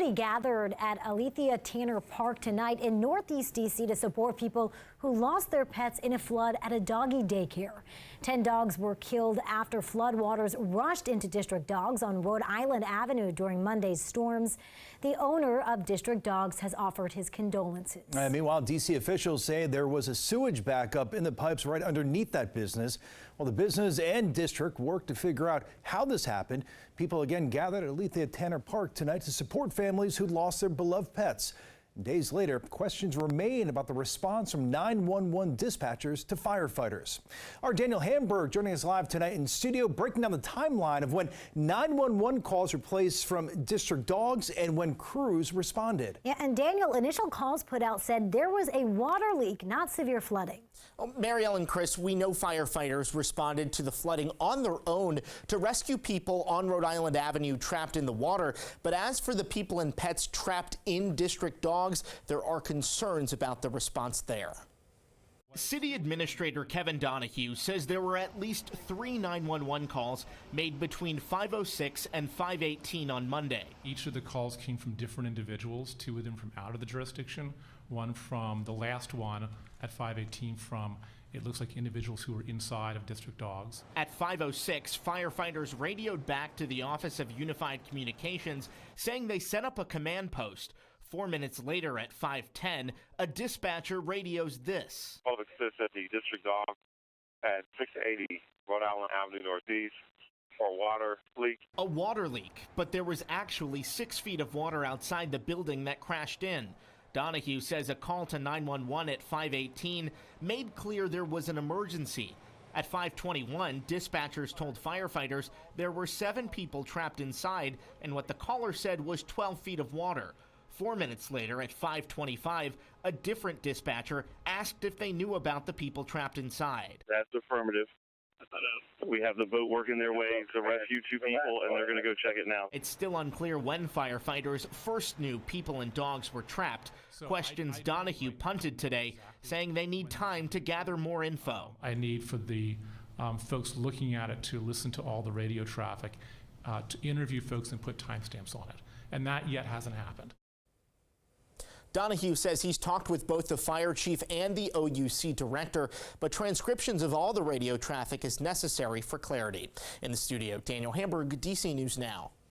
Community gathered at Alethea Tanner Park tonight in Northeast D.C. to support people who lost their pets in a flood at a doggy daycare. 10 dogs were killed after floodwaters rushed into District Dogs on Rhode Island Avenue during Monday's storms. The owner of District Dogs has offered his condolences. Meanwhile, D.C. officials say there was a sewage backup in the pipes right underneath that business. While the business and district work to figure out how this happened, people again gathered at Alethea Tanner Park tonight to support families who lost their beloved pets. Days later, questions remain about the response from 911 dispatchers to firefighters. Our Daniel Hamburg joining us live tonight in studio, breaking down the timeline of when 911 calls were placed from District Dogs and when crews responded. Yeah, and Daniel, initial calls put out said there was a water leak, not severe flooding. Mary Ellen, Chris, we know firefighters responded to the flooding on their own to rescue people on Rhode Island Avenue trapped in the water. But as for the people and pets trapped in District Dogs, there are concerns about the response there. City Administrator Kevin Donahue says there were at least 3 911 calls made between 5:06 and 5:18 on Monday. Each of the calls came from different individuals, 2 of them from out of the jurisdiction, one from the last one at 5:18 from, it looks like, individuals who were inside of District Dogs. At 5:06, firefighters radioed back to the Office of Unified Communications saying they set up a command post. 4 minutes later at 5:10, a dispatcher radios this. All exists at the District Dog at 680 Rhode Island Avenue Northeast for water leak. A water leak, but there was actually 6 feet of water outside the building that crashed in. Donahue says a call to 911 at 5:18 made clear there was an emergency. At 5:21, dispatchers told firefighters there were 7 people trapped inside and what the caller said was 12 feet of water. 4 minutes later, at 5:25, a different dispatcher asked if they knew about the people trapped inside. That's affirmative. We have the boat working their way to rescue 2 people, and they're going to go check it now. It's still unclear when firefighters first knew people and dogs were trapped. Questions Donahue punted today, saying they need time to gather more info. I need for the folks looking at it to listen to all the radio traffic, to interview folks and put timestamps on it. And that yet hasn't happened. Donahue says he's talked with both the fire chief and the OUC director, but transcriptions of all the radio traffic is necessary for clarity. In the studio, Daniel Hamburg, DC News Now.